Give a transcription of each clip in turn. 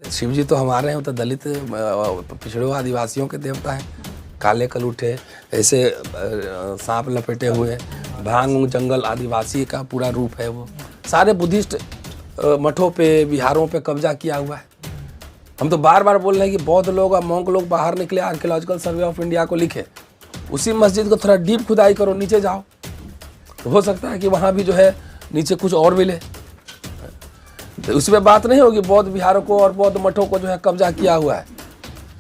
शिव जी तो हमारे हैं, वो तो दलित पिछड़ों आदिवासियों के देवता हैं। काले कलूठे ऐसे सांप लपेटे हुए, भांग जंगल आदिवासी का पूरा रूप है वो। सारे बुद्धिस्ट मठों पे विहारों पे कब्जा किया हुआ है। हम तो बार बार बोल रहे हैं कि बौद्ध लोग और मोंक लोग बाहर निकले, आर्कियोलॉजिकल सर्वे ऑफ इंडिया को लिखे, उसी मस्जिद को थोड़ा डीप खुदाई करो, नीचे जाओ, तो हो सकता है कि वहाँ भी जो है नीचे कुछ और मिले। तो उसमें बात नहीं होगी बौद्ध विहारों को और बौद्ध मठों को जो है कब्जा किया हुआ है।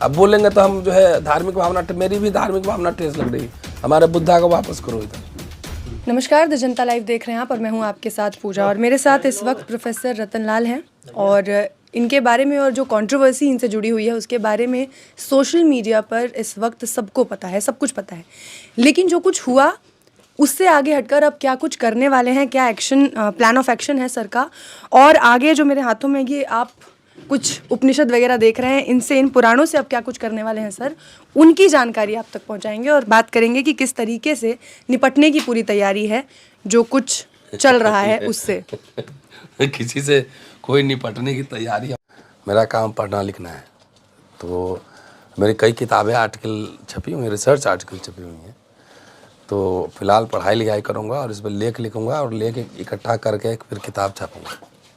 अब बोलेंगे तो हम जो है धार्मिक भावना, मेरी भी धार्मिक भावना ठेस लग रही है। हमारे बुद्धा को वापस करो इधर। नमस्कार, द जनता लाइव देख रहे हैं आप और मैं हूं आपके साथ पूजा, और मेरे साथ इस वक्त प्रोफेसर रतन लाल हैं और इनके बारे में और जो कंट्रोवर्सी इनसे जुड़ी हुई है उसके बारे में सोशल मीडिया पर इस वक्त सबको पता है, सब कुछ पता है। लेकिन जो कुछ हुआ उससे आगे हटकर अब क्या कुछ करने वाले हैं, क्या एक्शन प्लान ऑफ एक्शन है सर का, और आगे जो मेरे हाथों में ये आप कुछ उपनिषद वगैरह देख रहे हैं, इनसे, इन पुराणों से अब क्या कुछ करने वाले हैं सर, उनकी जानकारी आप तक पहुंचाएंगे और बात करेंगे कि किस तरीके से निपटने की पूरी तैयारी है जो कुछ चल रहा है उससे। किसी से कोई निपटने की तैयारी, मेरा काम पढ़ना लिखना है। तो मेरी कई किताबें, आर्टिकल छपी हुई हैं, रिसर्च आर्टिकल छपी हुई हैं। तो फिलहाल पढ़ाई लिखाई करूँगा और इस पर लेख लिखूँगा और लेख इकट्ठा करके फिर किताब छापूँगा।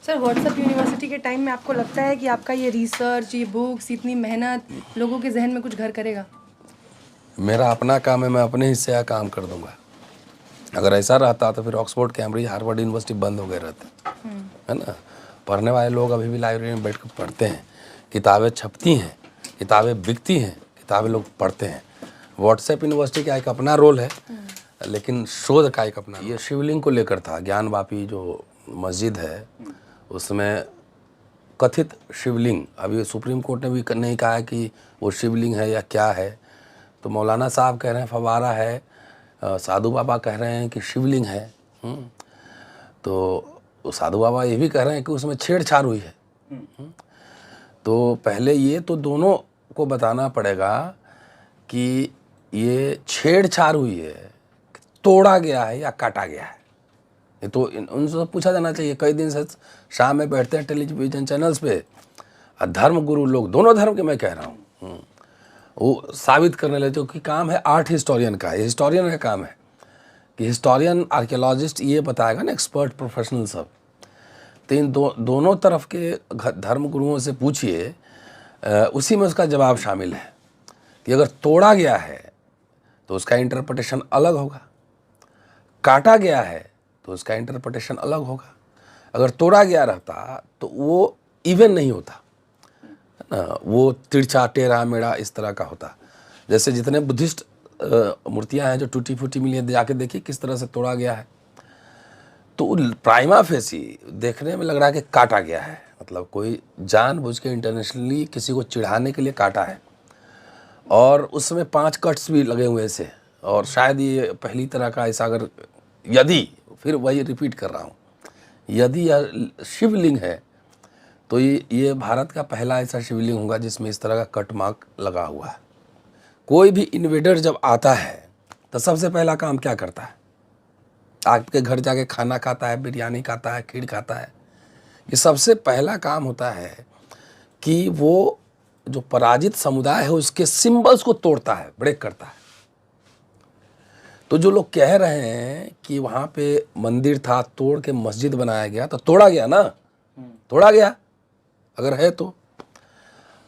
सर, व्हाट्सएप यूनिवर्सिटी के टाइम में आपको लगता है कि आपका ये रिसर्च, ये बुक्स, इतनी मेहनत लोगों के जहन में कुछ घर करेगा? मेरा अपना काम है, मैं अपने हिस्से का काम कर दूंगा। अगर ऐसा रहता तो फिर ऑक्सफोर्ड, कैम्ब्रिज, हार्वर्ड यूनिवर्सिटी बंद हो गए रहते, है ना। पढ़ने वाले लोग अभी भी लाइब्रेरी में बैठ कर पढ़ते हैं, किताबें छपती हैं, किताबें बिकती हैं, किताबें लोग पढ़ते हैं। व्हाट्सएप यूनिवर्सिटी का एक अपना रोल है, लेकिन शोध का एक अपना। ये शिवलिंग को लेकर था, ज्ञानवापी जो मस्जिद है उसमें कथित शिवलिंग, अभी सुप्रीम कोर्ट ने भी नहीं कहा है कि वो शिवलिंग है या क्या है। तो मौलाना साहब कह रहे हैं फवारा है, साधु बाबा कह रहे हैं कि शिवलिंग है। तो साधु बाबा ये भी कह रहे हैं कि उसमें छेड़छाड़ हुई है। तो पहले ये तो दोनों को बताना पड़ेगा कि ये छेड़छाड़ हुई है, तोड़ा गया है या काटा गया है। ये तो उनसे पूछा जाना चाहिए। कई दिन से शाम में बैठते हैं टेलीविजन चैनल्स पे, धर्म गुरु लोग, दोनों धर्म के मैं कह रहा हूँ, वो साबित करने लगे, कि काम है आर्ट हिस्टोरियन का। ये हिस्टोरियन का काम है कि हिस्टोरियन, आर्कियोलॉजिस्ट ये बताएगा ना, एक्सपर्ट प्रोफेशनल सब। तो इन दोनों तरफ के धर्म गुरुओं से पूछिए, उसी में उसका जवाब शामिल है कि अगर तोड़ा गया है तो उसका इंटरप्रिटेशन अलग होगा, काटा गया है तो उसका इंटरप्रिटेशन अलग होगा। अगर तोड़ा गया रहता तो वो इवन नहीं होता, है ना, वो तिरछा टेढ़ा मेढ़ा इस तरह का होता। जैसे जितने बुद्धिस्ट मूर्तियां हैं जो टूटी फूटी मिली हैं, जाके देखिए किस तरह से तोड़ा गया है। तो प्राइमा फेसी देखने में लग रहा है कि काटा गया है, मतलब कोई जानबूझ के इंटरनेशनली किसी को चिढ़ाने के लिए काटा है। और उसमें 5 कट्स भी लगे हुए से, और शायद ये पहली तरह का ऐसा, अगर यदि, फिर वही रिपीट कर रहा हूँ, यदि यह शिवलिंग है तो ये भारत का पहला ऐसा शिवलिंग होगा जिसमें इस तरह का कट मार्क लगा हुआ है। कोई भी इन्वेडर जब आता है तो सबसे पहला काम क्या करता है? आपके घर जाके खाना खाता है, बिरयानी खाता है, खीर खाता है। ये सबसे पहला काम होता है कि वो जो पराजित समुदाय है उसके सिंबल्स को तोड़ता है, ब्रेक करता है। तो जो लोग कह रहे हैं कि वहाँ पे मंदिर था, तोड़ के मस्जिद बनाया गया, तो तोड़ा गया ना, तोड़ा गया अगर है तो।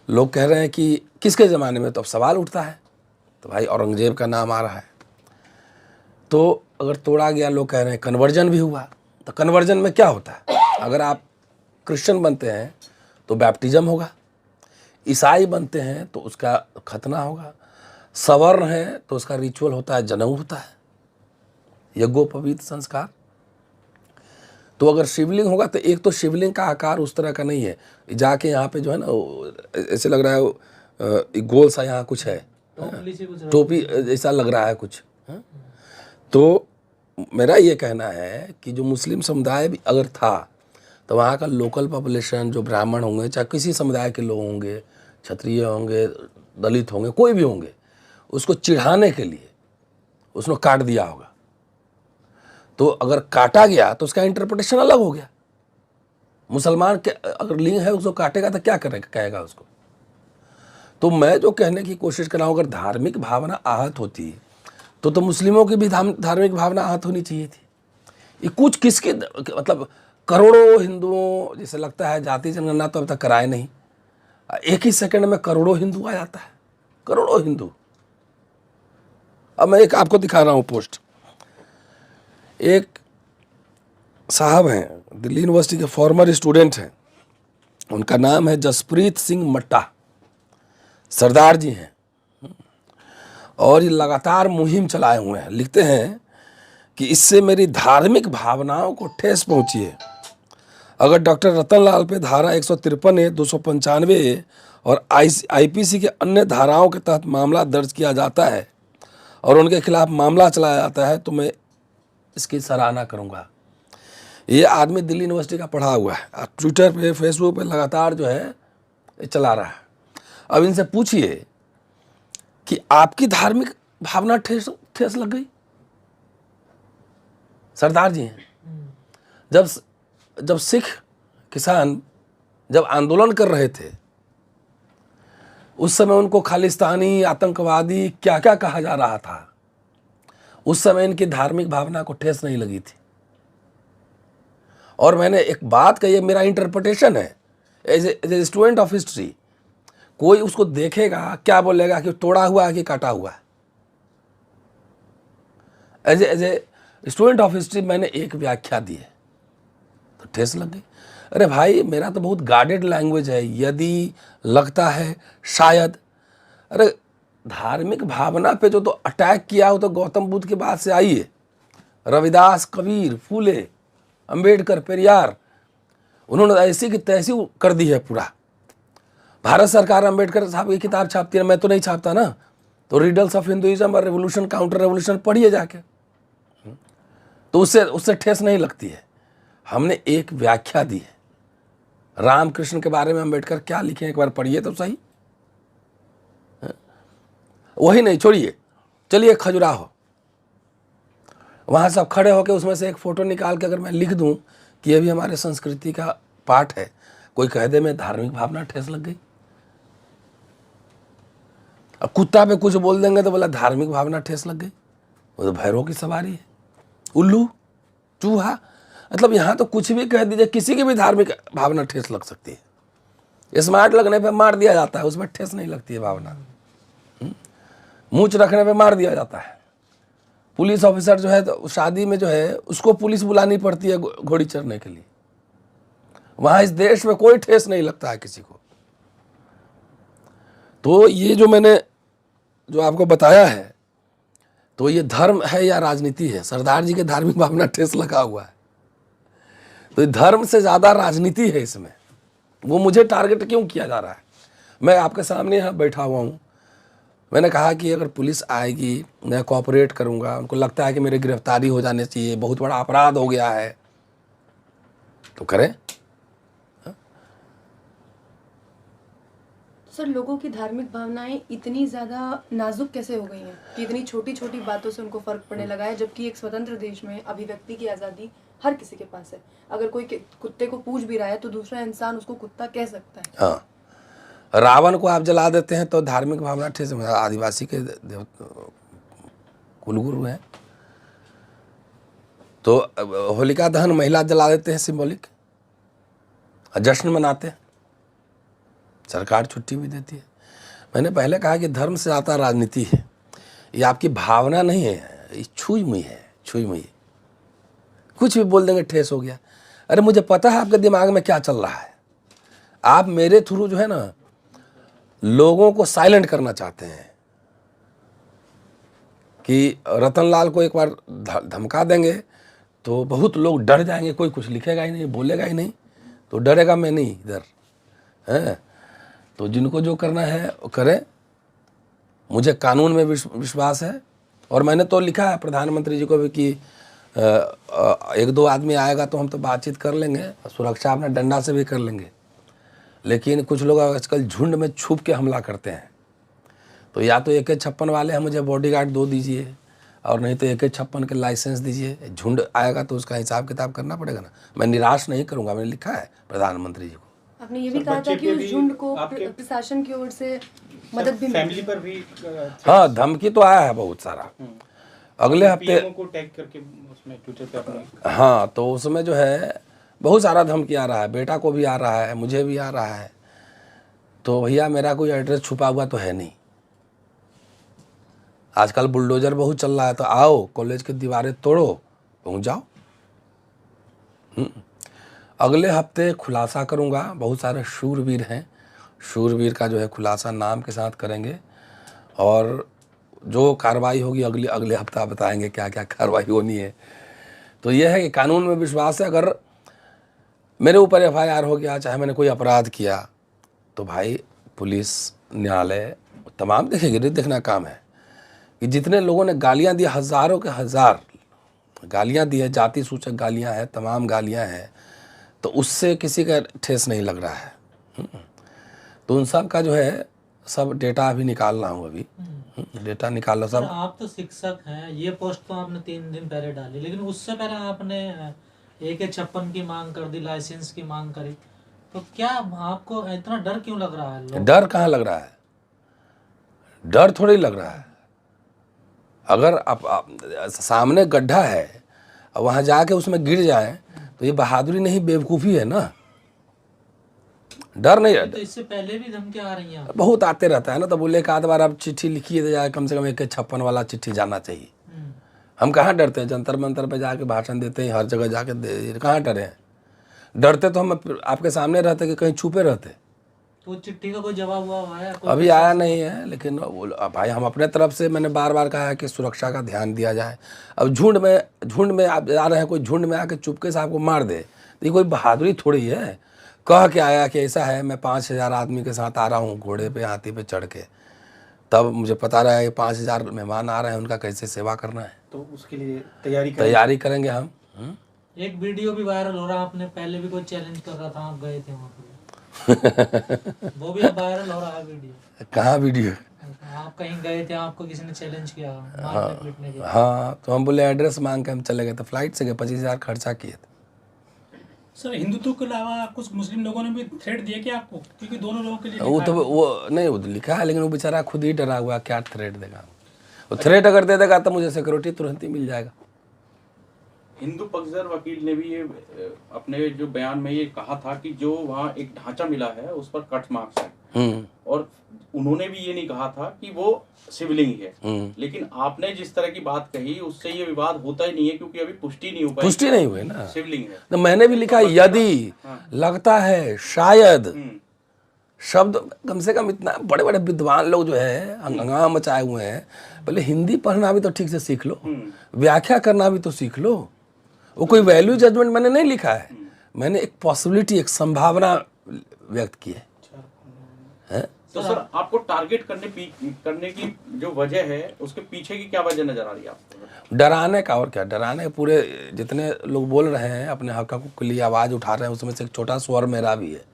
लोग कह रहे हैं कि किसके ज़माने में, तो अब सवाल उठता है, तो भाई औरंगजेब का नाम आ रहा है। तो अगर तोड़ा गया, लोग कह रहे हैं कन्वर्जन भी हुआ, तो कन्वर्जन में क्या होता है? अगर आप क्रिश्चियन बनते हैं तो बैप्टिज्म होगा, ईसाई बनते हैं तो उसका खतना होगा, सवर्ण है तो उसका रिचुअल होता है, जनेऊ होता है, यज्ञोपवीत संस्कार। तो अगर शिवलिंग होगा तो एक तो शिवलिंग का आकार उस तरह का नहीं है, जाके यहाँ पे जो है ना ऐसे लग रहा है गोल सा यहाँ कुछ है, टोपी ऐसा लग रहा है कुछ। तो मेरा ये कहना है कि जो मुस्लिम समुदाय भी अगर था तो वहाँ का लोकल पॉपुलेशन, जो ब्राह्मण होंगे, चाहे किसी समुदाय के लोग होंगे, क्षत्रिय होंगे, दलित होंगे, कोई भी होंगे, उसको चिढ़ाने के लिए उसने काट दिया होगा। तो अगर काटा गया तो उसका इंटरप्रिटेशन अलग हो गया। मुसलमान के अगर लिंग है उसको काटेगा तो क्या करेगा, कहेगा उसको। तो मैं जो कहने की कोशिश कर रहा हूँ, अगर धार्मिक भावना आहत होती तो मुस्लिमों की भी धार्मिक भावना आहत होनी चाहिए थी। ये कुछ किसके मतलब करोड़ों हिंदुओं, जैसे लगता है जाति जनगणना तो अब तक कराए नहीं, एक ही सेकंड में करोड़ों हिंदू आ जाता है, करोड़ों हिंदू। अब मैं एक आपको दिखा रहा हूँ पोस्ट। एक साहब हैं, दिल्ली यूनिवर्सिटी के फॉर्मर स्टूडेंट हैं, उनका नाम है जसप्रीत सिंह मट्टा, सरदार जी हैं, और ये लगातार मुहिम चलाए हुए हैं। लिखते हैं कि इससे मेरी धार्मिक भावनाओं को ठेस पहुंची है। अगर डॉक्टर रतन लाल पे धारा 153, 295 और आईपीसी के अन्य धाराओं के तहत मामला दर्ज किया जाता है और उनके खिलाफ मामला चलाया जाता है तो मैं इसकी सराहना करूंगा। ये आदमी दिल्ली यूनिवर्सिटी का पढ़ा हुआ है, ट्विटर पे फेसबुक पे लगातार जो है ये चला रहा है। अब इनसे पूछिए कि आपकी धार्मिक भावना ठेस लग गई? सरदार जी हैं। जब सिख किसान जब आंदोलन कर रहे थे उस समय उनको खालिस्तानी, आतंकवादी क्या क्या कहा जा रहा था, उस समय इनकी धार्मिक भावना को ठेस नहीं लगी थी। और मैंने एक बात कही है, मेरा इंटरप्रिटेशन है as a student of history. कोई उसको देखेगा क्या बोलेगा कि तोड़ा हुआ है कि काटा हुआ है। As a student of history मैंने एक व्याख्या दी है तो ठेस लग गई। अरे भाई, मेरा तो बहुत गार्डेड लैंग्वेज है, यदि, लगता है, शायद। अरे धार्मिक भावना पे जो तो अटैक किया हो तो गौतम बुद्ध के बाद से आई है। रविदास, कबीर, फूले, अंबेडकर, पेरियार, उन्होंने ऐसी की तैसी कर दी है पूरा। भारत सरकार अंबेडकर साहब की किताब छापती है, मैं तो नहीं छापता ना, तो रिडल्स ऑफ हिंदुइज्म और रेवोल्यूशन, काउंटर रेवोल्यूशन पढ़िए जाके, तो उससे ठेस नहीं लगती है। हमने एक व्याख्या दी है। रामकृष्ण के बारे में अंबेडकर क्या लिखे एक बार पढ़िए तो सही। वही नहीं, छोड़िए, चलिए खजुराहो, वहाँ सब खड़े होकर उसमें से एक फ़ोटो निकाल के अगर मैं लिख दूं कि ये भी हमारे संस्कृति का पार्ट है, कोई कह दे मैं धार्मिक भावना ठेस लग गई। अब कुत्ता पे कुछ बोल देंगे तो बोला धार्मिक भावना ठेस लग गई, वो तो भैरव की सवारी है। उल्लू, चूहा, मतलब यहाँ तो कुछ भी कह दीजिए, किसी की भी धार्मिक भावना ठेस लग सकती है। स्मार्ट लगने पे मार दिया जाता है, उसमें ठेस नहीं लगती है भावना। मूंछ रखने पे मार दिया जाता है। पुलिस ऑफिसर जो है तो शादी में जो है उसको पुलिस बुलानी पड़ती है घोड़ी चढ़ने के लिए। वहाँ इस देश में कोई ठेस नहीं लगता है किसी को। तो ये जो मैंने जो आपको बताया है, तो ये धर्म है या राजनीति है? सरदार जी के धार्मिक भावना ठेस लगा हुआ है, तो धर्म से ज़्यादा राजनीति है इसमें। वो मुझे टारगेट क्यों किया जा रहा है? मैं आपके सामने यहाँ बैठा हुआ हूँ, मैंने कहा कि अगर पुलिस आएगी मैं कोऑपरेट करूँगा, उनको लगता है कि मेरी गिरफ्तारी हो जानी चाहिए, बहुत बड़ा अपराध हो गया है, तो करें। सर, लोगों की धार्मिक भावनाएं इतनी ज़्यादा नाजुक कैसे हो गई हैं कि इतनी छोटी छोटी बातों से उनको फ़र्क पड़ने लगा है, जबकि एक स्वतंत्र देश में अभिव्यक्ति की आज़ादी हर किसी के पास है। अगर कोई कुत्ते को पूछ भी रहा है तो दूसरा इंसान उसको कुत्ता कह सकता है। हाँ, रावण को आप जला देते हैं तो धार्मिक भावना ठेस, आदिवासी के कुलगुरु हैं, तो होलिका दहन महिला जला देते हैं, सिंबॉलिक, जश्न मनाते हैं, सरकार छुट्टी भी देती है। मैंने पहले कहा कि धर्म से ज़्यादा राजनीति है। ये आपकी भावना नहीं है, ये छुई मुई है, छुई मुई। कुछ भी बोल देंगे ठेस हो गया। अरे मुझे पता है आपके दिमाग में क्या चल रहा है। आप मेरे थ्रू जो है ना लोगों को साइलेंट करना चाहते हैं कि रतनलाल को एक बार धमका देंगे तो बहुत लोग डर जाएंगे, कोई कुछ लिखेगा ही नहीं, बोलेगा ही नहीं, तो डरेगा मैं नहीं इधर है। तो जिनको जो करना है वो करें। मुझे कानून में विश्वास है, और मैंने तो लिखा है प्रधानमंत्री जी को भी कि एक दो आदमी आएगा तो हम तो बातचीत कर लेंगे, सुरक्षा अपने डंडा से भी कर लेंगे, लेकिन कुछ लोग आजकल झुंड में छुप के हमला करते हैं। तो या तो AK-56 वाले हैं, मुझे बॉडीगार्ड दो दीजिए, और नहीं तो AK-56 के लाइसेंस दीजिए। झुंड आएगा तो उसका हिसाब किताब करना पड़ेगा ना। मैं निराश नहीं करूँगा, मैंने लिखा है प्रधानमंत्री जी को। आपने ये भी कहा था कि उस झुंड को प्रशासन की ओर से मदद भी फैमिली पर भी हाँ, धमकी तो आया है बहुत सारा। अगले हफ्ते को टैग करके उसमें ट्विटर पे अपने हाँ, तो उसमें जो है बहुत सारा धमकी आ रहा है, बेटा को भी आ रहा है, मुझे भी आ रहा है। तो भैया मेरा कोई एड्रेस छुपा हुआ तो है नहीं। आजकल बुलडोजर बहुत चल रहा है, तो आओ कॉलेज की दीवारें तोड़ो, पहुंच जाओ। अगले हफ्ते खुलासा करूंगा, बहुत सारे शूरवीर हैं, शूरवीर का जो है खुलासा नाम के साथ करेंगे। और जो कार्रवाई होगी अगले हफ्ता बताएंगे क्या क्या कार्रवाई होनी है। तो यह है कि कानून में विश्वास है। अगर मेरे ऊपर FIR हो गया, चाहे मैंने कोई अपराध किया, तो भाई पुलिस न्यायालय तमाम देखेंगे। देखना काम है कि जितने लोगों ने गालियां दी, हज़ारों के हज़ार गालियां दी है, जाति सूचक गालियां हैं, तमाम गालियां हैं, तो उससे किसी का ठेस नहीं लग रहा है। तो उन सब का जो है सब डेटा अभी निकाल रहा हूँ, अभी डेटा निकाल रहा सर, सब। आप तो शिक्षक हैं, ये पोस्ट तो आपने 3 दिन पहले डाली, लेकिन उससे पहले आपने AK-56 की मांग कर दी, लाइसेंस की मांग करी। तो क्या आपको इतना डर क्यों लग रहा है? डर कहाँ लग रहा है, डर थोड़ी लग रहा है। अगर आप सामने गड्ढा है और वहाँ जाके उसमें गिर जाए तो ये बहादुरी नहीं, बेवकूफ़ी है ना। डर नहीं। तो इससे पहले भी धमकी आ रही हैं? बहुत आते रहता है ना। तो बोले एक आध बार आप चिट्ठी लिखिए तो जाए, कम से कम AK-56 वाला चिट्ठी जाना चाहिए। हम कहाँ डरते हैं, जंतर मंतर पे जाके भाषण देते हैं, हर जगह जाके कहाँ डरे हैं। डरते तो हम आपके सामने रहते कि कहीं छुपे रहते। तो चिट्ठी का कोई जवाब हुआ है? अभी आया नहीं है, लेकिन भाई हम अपने तरफ से मैंने बार बार कहा है कि सुरक्षा का ध्यान दिया जाए। अब झुंड में आप आ रहे हैं, कोई झुंड में आके चुपके से आपको मार दे तो ये कोई बहादुरी थोड़ी है। कह के आया कि ऐसा है, मैं 5000 आदमी के साथ आ रहा हूँ घोड़े पे, हाथी पे चढ़ के, तब मुझे पता रहा है 5000 मेहमान आ रहे हैं, उनका कैसे सेवा करना है। तो उसके लिए तैयारी करेंगे हम। एक वीडियो भी वायरल हो रहा, आपने पहले भी कोई चैलेंज कर रहा था, आप गए थे वहाँ पे वो भी अब वायरल हो रहा है वीडियो। कहाँ वीडियो? आप कहीं गए थे, आपको किसी ने चैलेंज किया मारने पीटने के? हाँ, तो हम बोले एड्रेस मांग के हम चले गए, तो फ्लाइट से गए, 25,000 खर्चा किए थे। सर, हिंदुत्व के अलावा कुछ मुस्लिम लोगों ने भी थ्रेट दिया क्या आपको? क्योंकि दोनों लोगों के लिए वो तो वो नहीं, वो तो लिखा है, लेकिन वो बेचारा खुद ही डरा हुआ, क्या थ्रेट देगा। वो थ्रेट अगर दे देगा तो मुझे सिक्योरिटी तुरंत ही मिल जाएगा। हिंदू पक्षधर वकील ने भी ये अपने जो बयान में ये कहा था कि जो वहाँ एक ढांचा मिला है उस पर कट मार्क्स है, और उन्होंने भी ये नहीं कहा था कि वो शिवलिंग है। लेकिन आपने जिस तरह की बात कही उससे ये विवाद होता ही नहीं है, क्योंकि अभी पुष्टि नहीं हो पाई, पुष्टि नहीं हुई ना, शिवलिंग है। तो मैंने भी लिखा यदि, लगता है, शायद, शब्द कम से कम इतना। बड़े बड़े विद्वान लोग जो है हंगामा मचाए हुए हैं, पहले हिंदी पढ़ना भी तो ठीक से सीख लो, व्याख्या करना भी तो सीख लो। वो कोई वैल्यू जजमेंट मैंने नहीं लिखा है, मैंने एक पॉसिबिलिटी, एक संभावना व्यक्त की है। तो सर, आपको टारगेट करने की जो वजह है उसके पीछे की क्या वजह नजर आ रही है आपको? डराने का, और क्या डराने का। पूरे जितने लोग बोल रहे हैं अपने हक के लिए आवाज़ उठा रहे हैं, उसमें से एक छोटा स्वर मेरा भी है।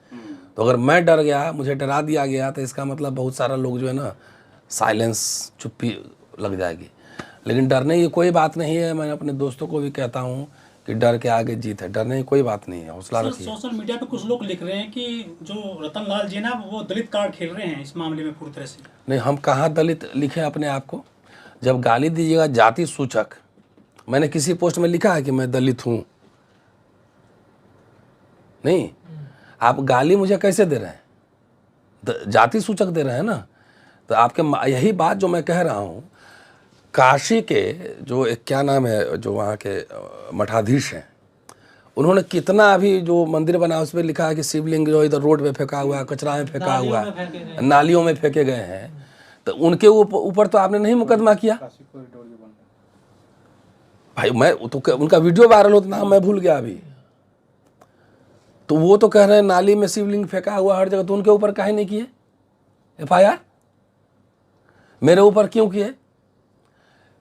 तो अगर मैं डर गया, मुझे डरा दिया गया, तो इसका मतलब बहुत सारा लोग जो है ना, साइलेंस, चुप्पी लग जाएगी। लेकिन डरने की कोई बात नहीं है। मैं अपने दोस्तों को भी कहता हूँ कि डर के आगे जीत है, डरने की कोई बात नहीं है, हौसला रखिए। सोशल मीडिया पे कुछ लोग लिख रहे हैं कि जो रतन लाल जी ना, वो दलित कार्ड खेल रहे हैं इस मामले में पूरी तरह से। नहीं, हम कहाँ दलित लिखे अपने आप को। जब गाली दीजिएगा जाति सूचक, मैंने किसी पोस्ट में लिखा है कि मैं दलित हूँ? नहीं। आप गाली मुझे कैसे दे रहे हैं? जाति सूचक दे रहे हैं ना। तो आपके यही बात जो मैं कह रहा हूँ, काशी के जो एक क्या नाम है, जो वहाँ के मठाधीश हैं, उन्होंने कितना अभी जो मंदिर बना उस पर लिखा है कि शिवलिंग जो इधर रोड पे फेंका हुआ है, कचरा में फेंका हुआ है, नालियों में फेंके गए हैं। तो उनके ऊपर तो आपने नहीं मुकदमा किया भाई। मैं तो उनका वीडियो वायरल होता, नाम मैं भूल गया अभी। तो वो तो कह रहे हैं नाली में शिवलिंग फेंका हुआ हर जगह, तो उनके ऊपर काहे नहीं किए FIR? मेरे ऊपर क्यों किए?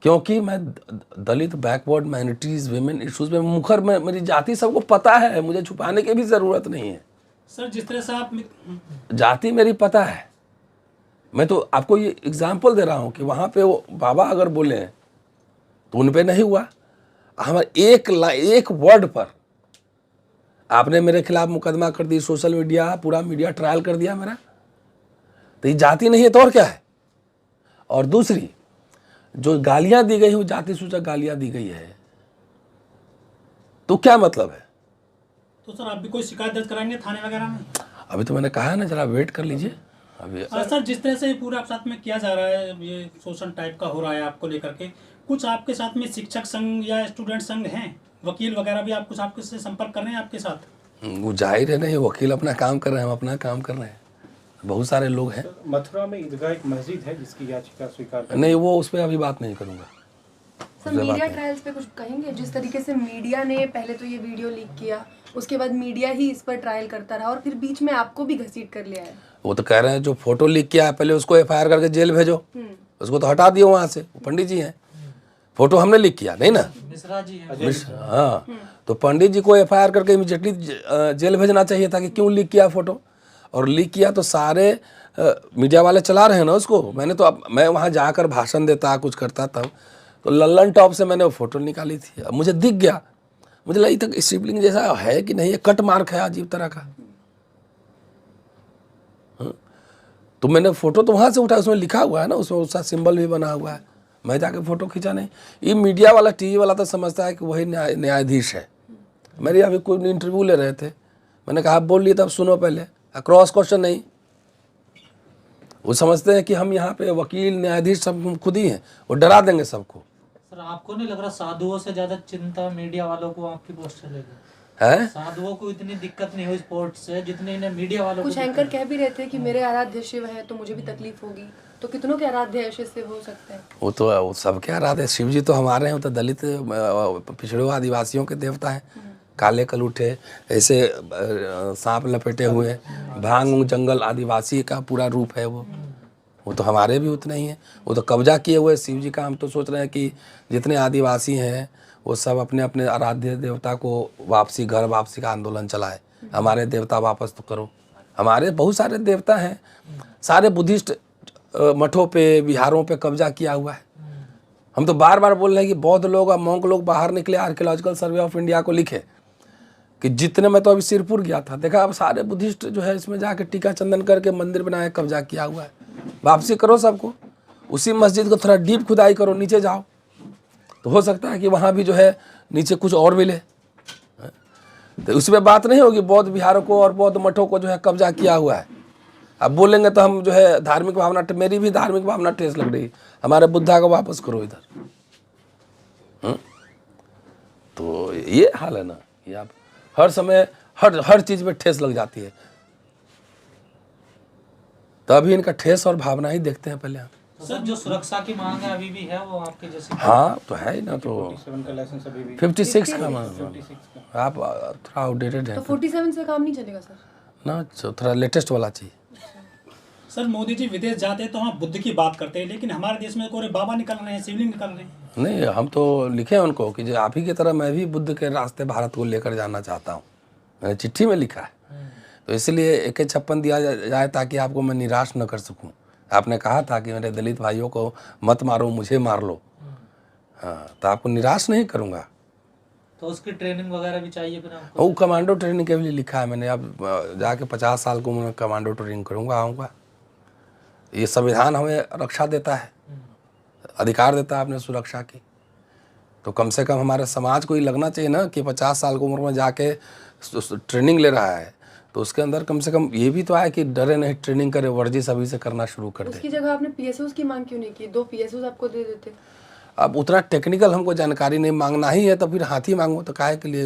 क्योंकि मैं दलित, बैकवर्ड, माइनॉरिटीज, विमेन इश्यूज में मुखर, में मेरी जाति सबको पता है, मुझे छुपाने की भी ज़रूरत नहीं है। सर, जिस तरह से आप जाति मेरी पता है। मैं तो आपको ये एग्जाम्पल दे रहा हूँ कि वहाँ पे वो बाबा अगर बोले तो उन पे नहीं हुआ। हमारे एक वर्ड पर आपने मेरे खिलाफ मुकदमा कर दी, सोशल मीडिया पूरा मीडिया ट्रायल कर दिया मेरा, तो ये जाति नहीं है तो और क्या है। और दूसरी जो गालियां दी गई वो जाति सूचक गालियां दी गई है, तो क्या मतलब है। तो सर आप भी कोई शिकायत दर्ज कराएंगे थाने वगैरह में? अभी तो मैंने कहा है ना, जरा वेट कर लीजिए अभी। सर जिस तरह से पूरा आप साथ में किया जा रहा है, ये शोषण टाइप का हो रहा है आपको लेकर के, कुछ आपके साथ में शिक्षक संघ या स्टूडेंट संघ हैं, वकील वगैरह भी आप कुछ आपके से संपर्क कर रहे हैं आपके साथ? वो जाहिर है नहीं, वकील अपना काम कर रहे हैं, हम अपना काम कर रहे हैं, बहुत सारे लोग हैं। मथुरा में ईदगाह एक मस्जिद है जिसकी याचिका स्वीकार नहीं, वो उस पर अभी बात नहीं करूँगा। सर मीडिया ट्रायल्स पे कुछ कहेंगे? जिस तरीके से मीडिया ने पहले तो ये वीडियो लीक किया, उसके बाद मीडिया ही इस पर ट्रायल करता रहा और फिर बीच में आपको भी घसीट कर लिया है। वो तो कह रहे हैं जो फोटो लीक किया है पहले उसको FIR करके जेल भेजो, उसको तो हटा दियो वहाँ से, वो पंडित जी हैं। फोटो हमने लीक किया नहीं ना, मिश्रा जी है। हाँ, तो पंडित जी को FIR करके इमीडिएटली जेल भेजना चाहिए था कि क्यों लीक किया फोटो। और लीक किया तो सारे मीडिया वाले चला रहे हैं ना उसको। मैंने तो मैं वहाँ जाकर भाषण देता कुछ करता तब तो लल्लन टॉप से मैंने वो फोटो निकाली थी। अब मुझे दिख गया, मुझे लगी तक शिवलिंग जैसा है कि नहीं, ये कट मार्क है अजीब तरह का। तो मैंने फोटो तो वहाँ से उठा, उसमें लिखा हुआ है ना, उसमें उसका सिंबल भी बना हुआ है, मैं जाके फ़ोटो खींचा नहीं। ये मीडिया वाला टीवी वाला तो समझता है कि वही न्यायाधीश है। मेरे अभी कोई इंटरव्यू ले रहे थे, मैंने कहा आप बोल लिए तब सुनो पहले, क्रॉस क्वेश्चन नहीं। वो समझते हैं कि हम यहाँ पे वकील न्यायाधीश सब खुद ही हैं, वो डरा देंगे सबको। सर आपको नहीं लग रहा साधुओं से ज्यादा चिंता मीडिया वालों को आपकी पोस्ट चलेगी? है साधुओं को इतनी दिक्कत नहीं हुई स्पोर्ट्स से जितनी इन्हें मीडिया वालों कुछ को। एंकर कह भी रहे थे कि मेरे आराध्य शिव है तो मुझे भी तकलीफ होगी, तो कितनों के आराध्य ऐसे से हो सकते हैं? वो तो सबके आराध्य शिव जी तो हमारे हैं, वो तो दलित पिछड़े आदिवासियों के देवता हैं। काले कलूठे ऐसे सांप लपेटे हुए, भांग जंगल आदिवासी का पूरा रूप है वो तो हमारे भी उतने ही हैं। वो तो कब्जा किए हुए शिव जी का। हम तो सोच रहे हैं कि जितने आदिवासी हैं वो सब अपने अपने आराध्य देवता को वापसी, घर वापसी का आंदोलन चलाए। हमारे देवता वापस तो करो। हमारे बहुत सारे देवता हैं, सारे बुद्धिस्ट मठों पे विहारों पे कब्जा किया हुआ है। हम तो बार बार बोल रहे हैं कि बौद्ध लोग और मोंक लोग बाहर निकले, आर्कियोलॉजिकल सर्वे ऑफ इंडिया को लिखे कि जितने, मैं तो अभी सिरपुर गया था, देखा अब सारे बुद्धिस्ट जो है इसमें जाके टीका चंदन करके मंदिर बनाए, कब्जा किया हुआ है। वापसी करो सबको, उसी मस्जिद को थोड़ा डीप खुदाई करो, नीचे जाओ, तो हो सकता है कि वहाँ भी जो है नीचे कुछ और मिले। तो उसमें बात नहीं होगी बौद्ध विहारों को और बौद्ध मठों को जो है कब्जा किया हुआ है। अब बोलेंगे तो हम जो है धार्मिक भावना, मेरी भी धार्मिक भावना ठेस लग रही, हमारे बुद्धा को वापस करो इधर। तो ये हाल है ना, ये आप हर समय हर चीज़ में ठेस लग जाती है। तभी इनका ठेस और भावना ही देखते हैं पहले हम। सर जो सुरक्षा की मांग है अभी भी है वो आपके जैसे? हाँ तो है ही ना, तो 47 का लाइसेंस अभी भी 56 का मांग, आप थोड़ा आउटडेटेड है तो 47 से काम नहीं चलेगा सर ना, थोड़ा लेटेस्ट वाला चाहिए। सर मोदी जी विदेश जाते हैं तो हम बुद्ध की बात करते हैं, लेकिन हमारे देश में कोई बाबा निकल रहे हैं, शिवलिंग निकल रहे हैं। नहीं, हम तो लिखे हैं उनको कि जो आप ही की तरह मैं भी बुद्ध के रास्ते भारत को लेकर जाना चाहता हूँ, मैंने चिट्ठी में लिखा है। तो इसलिए AK-56 दिया जाए ताकि आपको मैं निराश न कर सकूं। आपने कहा था कि मेरे दलित भाइयों को मत मारो, मुझे मार लो, हाँ, तो आपको निराश नहीं करूंगा। तो उसकी ट्रेनिंग वगैरह भी चाहिए फिर आपको? वो कमांडो ट्रेनिंग के लिए लिखा है मैंने। अब जाके 50 साल को मैं कमांडो ट्रेनिंग करूंगा, आऊँगा। ये संविधान हमें रक्षा देता है, अधिकार देता है अपने सुरक्षा की। तो कम से कम हमारे समाज को ये लगना चाहिए ना कि 50 साल की उम्र में जाके ट्रेनिंग ले रहा है, तो उसके अंदर कम से कम ये भी तो आए कि डरे नहीं, ट्रेनिंग करे, वर्जिश अभी से करना शुरू कर दे। उसकी जगह आपने PSOs की मांग क्यों नहीं की? 2 PSOs आपको दे देते। अब उतना टेक्निकल हमको जानकारी नहीं, मांगना ही है तो फिर हाथी मांगो, तो काहे के लिए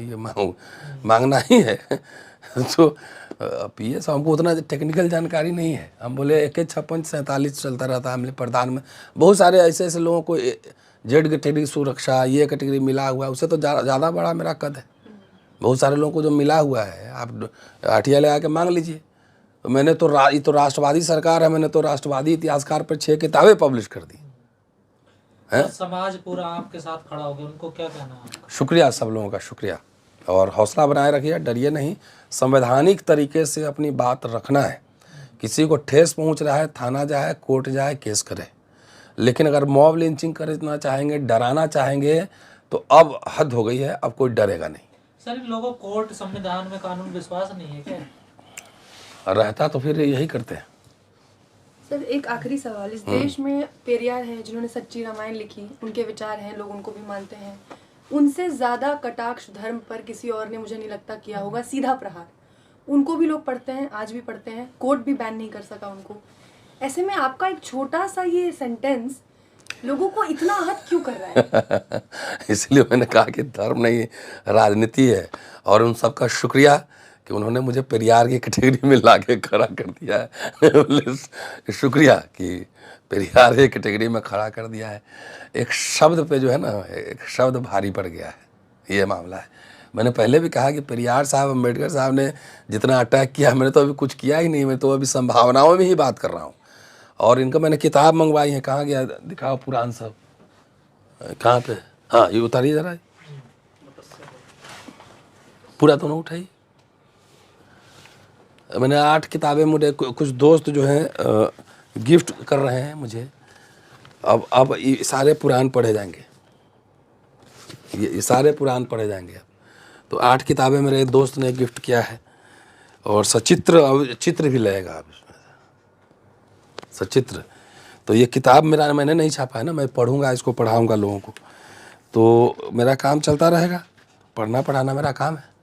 ये मांगना ही है। तो PS हमको उतना टेक्निकल जानकारी नहीं है। हम बोले AK-56-47 चलता रहता है, हमने प्रधान में बहुत सारे ऐसे ऐसे लोगों को जेड कैटेगरी सुरक्षा, ये कैटेगरी मिला हुआ है, उससे तो ज़्यादा बड़ा मेरा कद है। बहुत सारे लोगों को जो मिला हुआ है, आप आठिया लगा के मांग लीजिए। तो मैंने तो ये तो राष्ट्रवादी सरकार है, मैंने तो राष्ट्रवादी इतिहासकार पर 6 किताबें पब्लिश कर दी हैं। समाज पूरा आपके साथ खड़ा हो गया, उनको क्या कहना है? शुक्रिया, सब लोगों का शुक्रिया, और हौसला बनाए रखिए, डरिए नहीं। संवैधानिक तरीके से अपनी बात रखना है। किसी को ठेस पहुंच रहा है, थाना जाए, कोर्ट जाए, केस करे। लेकिन अगर मॉब लिंचिंग करना चाहेंगे, डराना चाहेंगे, तो अब हद हो गई है, अब कोई डरेगा नहीं। सर इन लोगों को कोर्ट, संविधान में, कानून विश्वास नहीं है क्या? रहता तो फिर यही करते हैं। सर एक आखिरी सवाल, इस देश में पेरियार हैं जिन्होंने सच्ची रामायण लिखी, उनके विचार हैं, लोग उनको भी मानते हैं, उनसे ज़्यादा कटाक्ष धर्म पर किसी और ने मुझे नहीं लगता किया होगा। सीधा प्रहार उनको भी लोग पढ़ते हैं, आज भी पढ़ते हैं, कोर्ट भी बैन नहीं कर सका उनको। ऐसे में आपका एक छोटा सा ये सेंटेंस लोगों को इतना आहत क्यों कर रहा है? इसलिए मैंने कहा कि धर्म नहीं, राजनीति है। और उन सबका शुक्रिया कि उन्होंने मुझे पेरियार की कैटेगरी में लाके खड़ा कर दिया है। शुक्रिया कि पेरियार की कैटेगरी में खड़ा कर दिया है। एक शब्द पे जो है ना, एक शब्द भारी पड़ गया है, ये मामला है। मैंने पहले भी कहा कि पेरियार साहब, अम्बेडकर साहब ने जितना अटैक किया, मैंने तो अभी कुछ किया ही नहीं, मैं तो अभी संभावनाओं में ही बात कर रहा हूँ। और इनका मैंने किताब मंगवाई है, कहाँ गया, दिखाओ पुराण सब, कहाँ पे, हाँ ये उतारिए ज़रा, पूरा तो ना उठाइए। मैंने 8 किताबें, मुझे कुछ दोस्त जो हैं गिफ्ट कर रहे हैं मुझे। अब ये सारे पुराण पढ़े जाएंगे, ये सारे पुराण पढ़े जाएंगे। अब तो 8 किताबें मेरे एक दोस्त ने गिफ्ट किया है, और सचित्र चित्र भी लगेगा अब इसमें, सचित्र। तो ये किताब मैंने नहीं छापा है ना, मैं पढ़ूंगा, इसको पढ़ाऊंगा लोगों को, तो मेरा काम चलता रहेगा, पढ़ना पढ़ाना मेरा काम है।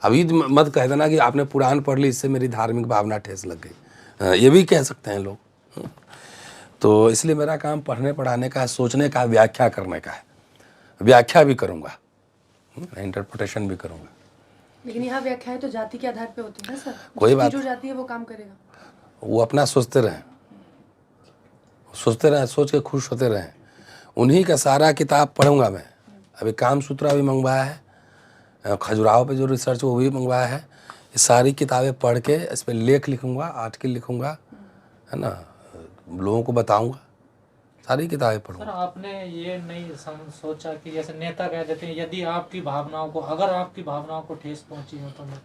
अभी मत कह देना कि आपने पुराण पढ़ ली, इससे मेरी धार्मिक भावना ठेस लग गई, ये भी कह सकते हैं लोग। तो इसलिए मेरा काम पढ़ने पढ़ाने का है, सोचने का, व्याख्या करने का है। व्याख्या भी करूँगा, इंटरप्रिटेशन भी करूँगा। लेकिन यहाँ व्याख्याएं तो जाति के आधार पे होती है ना सर, कोई बात, जो जाति है वो काम करेगा। वो अपना सोचते रहें, सोच के खुश होते रहें। उन्हीं का सारा किताब पढ़ूंगा मैं। अभी काम सूत्रा भी मंगवाया है, खजुराहो पे जो रिसर्च वो भी मंगवाया है। ये सारी किताबें पढ़ के इस पर लेख लिखूंगा, आर्टिकल लिखूंगा, है ना, लोगों को बताऊंगा, सारी किताबें पढ़ूंगा। सर आपने ये नहीं सोचा कि जैसे नेता कह देते हैं, यदि आपकी भावनाओं को, अगर आपकी भावनाओं को ठेस पहुंची हो तो मैं,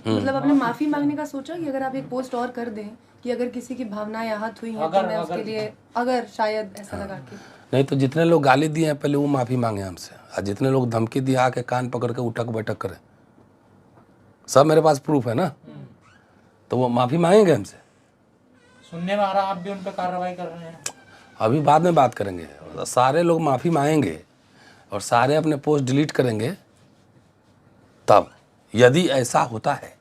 मतलब आपने माफी मांगने का सोचा कि अगर आप एक पोस्ट और कर दें कि अगर किसी की भावनाएं आहत हुई हैं तो मैं उसके लिए, अगर शायद ऐसा लगा के, नहीं तो जितने लोग गाली दिए हैं पहले वो माफ़ी मांगे हमसे, और जितने लोग धमकी दिया के कान पकड़ के उठक बैठक करें, सब मेरे पास प्रूफ है ना, तो वो माफ़ी मांगेंगे हमसे। सुनने में आ रहा आप भी उन पर कार्रवाई कर रहे हैं। अभी बाद में बात करेंगे। सारे लोग माफ़ी मांगेंगे और सारे अपने पोस्ट डिलीट करेंगे, तब यदि ऐसा होता है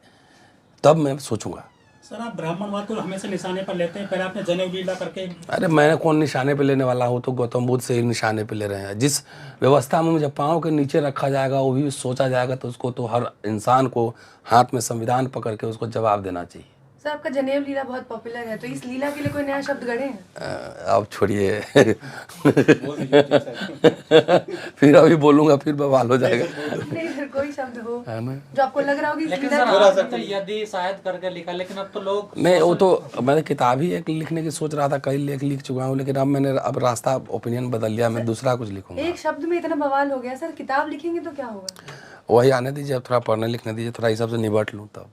तब मैं सोचूंगा। सर आप ब्राह्मणवाद को हमेशा निशाने पर लेते हैं, पहले आपने जनेऊ लीला करके। अरे मैंने कौन निशाने पे लेने वाला हूँ, तो गौतम बुद्ध से ही निशाने पे ले रहे हैं। जिस व्यवस्था में मुझे पाँव के नीचे रखा जाएगा वो भी सोचा जाएगा, तो उसको तो हर इंसान को हाथ में संविधान पकड़ के उसको जवाब देना चाहिए। सर आपका जनेऊ लीला बहुत पॉपुलर है, तो इस लीला के लिए कोई नया शब्द गढ़े हैं? अब छोड़िए फिर अभी बोलूंगा फिर बवाल हो जाएगा। नहीं सर, कोई शब्द हो है ना, जो आपको लग रहा हो कि इस लेकिन लीला सर आपने तो यदि शायद करके लिखा, लेकिन अब तो लोग नहीं, वो तो मैंने किताब ही एक लिखने की सोच रहा था, कई लेख लिख चुका हूँ, लेकिन अब मैंने रास्ता ओपिनियन बदल लिया, मैं दूसरा कुछ लिखूंगा। एक शब्द में इतना बवाल हो गया सर, किताब लिखेंगे तो क्या होगा? वही आने दीजिए, अब थोड़ा पढ़ने लिखने दीजिए, थोड़ा ये सब से निपट लूँ तब।